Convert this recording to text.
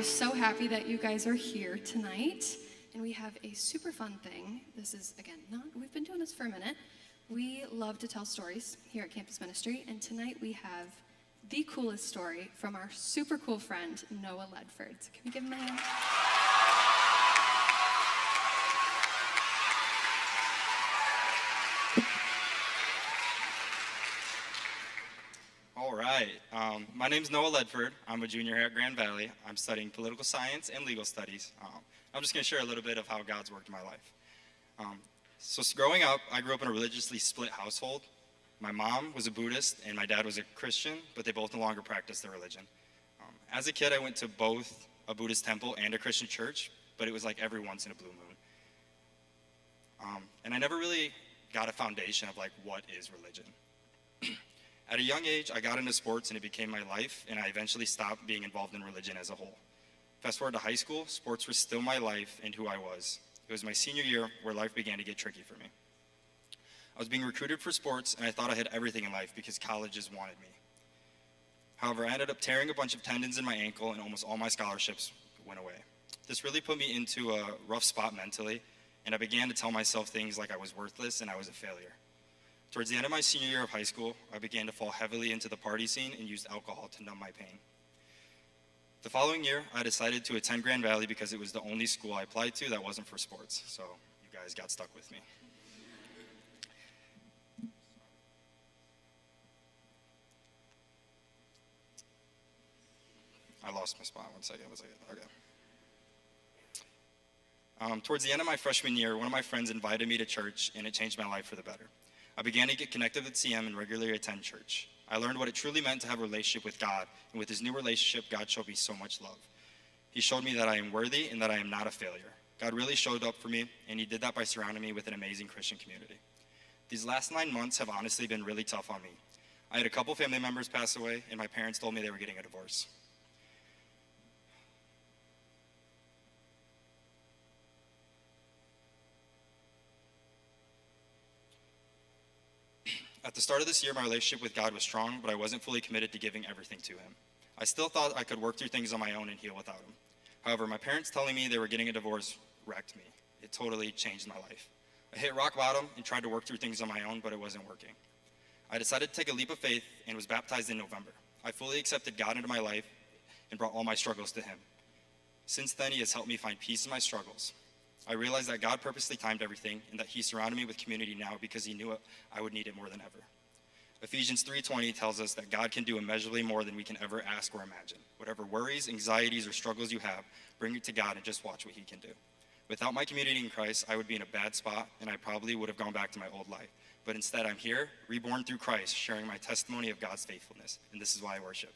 so happy that you guys are here tonight. And we have a super fun thing. This is, again, we've been doing this for a minute. We love to tell stories here at Campus Ministry. And tonight we have the coolest story from our super cool friend, Noah Ledford. So can we give him a hand? All right. My name's Noah Ledford. I'm a junior here at Grand Valley. I'm studying political science and legal studies. I'm just going to share a little bit of how God's worked in my life. So growing up, I grew up in a religiously split household. My mom was a Buddhist and my dad was a Christian, but they both no longer practice their religion. As a kid, I went to both a Buddhist temple and a Christian church, but it was like every once in a blue moon. And I never really got a foundation of like, what is religion? At a young age, I got into sports and it became my life, and I eventually stopped being involved in religion as a whole. Fast forward to high school, sports were still my life and who I was. It was my senior year where life began to get tricky for me. I was being recruited for sports, and I thought I had everything in life because colleges wanted me. However, I ended up tearing a bunch of tendons in my ankle, and almost all my scholarships went away. This really put me into a rough spot mentally, and I began to tell myself things like I was worthless and I was a failure. Towards the end of my senior year of high school, I began to fall heavily into the party scene and used alcohol to numb my pain. The following year, I decided to attend Grand Valley because it was the only school I applied to that wasn't for sports, so you guys got stuck with me. I lost my spot, one second. Okay. Towards the end of my freshman year, one of my friends invited me to church, and it changed my life for the better. I began to get connected with CM and regularly attend church. I learned what it truly meant to have a relationship with God, and with his new relationship, God showed me so much love. He showed me that I am worthy and that I am not a failure. God really showed up for me, and he did that by surrounding me with an amazing Christian community. These last 9 months have honestly been really tough on me. I had a couple family members pass away, and my parents told me they were getting a divorce. At the start of this year, my relationship with God was strong, but I wasn't fully committed to giving everything to him. I still thought I could work through things on my own and heal without him. However, my parents telling me they were getting a divorce wrecked me. It totally changed my life. I hit rock bottom and tried to work through things on my own, but it wasn't working. I decided to take a leap of faith and was baptized in November. I fully accepted God into my life and brought all my struggles to him. Since then, he has helped me find peace in my struggles. I realized that God purposely timed everything and that he surrounded me with community now because he knew I would need it more than ever. Ephesians 3:20 tells us that God can do immeasurably more than we can ever ask or imagine. Whatever worries, anxieties, or struggles you have, bring it to God and just watch what he can do. Without my community in Christ, I would be in a bad spot and I probably would have gone back to my old life. But instead, I'm here, reborn through Christ, sharing my testimony of God's faithfulness. And this is why I worship.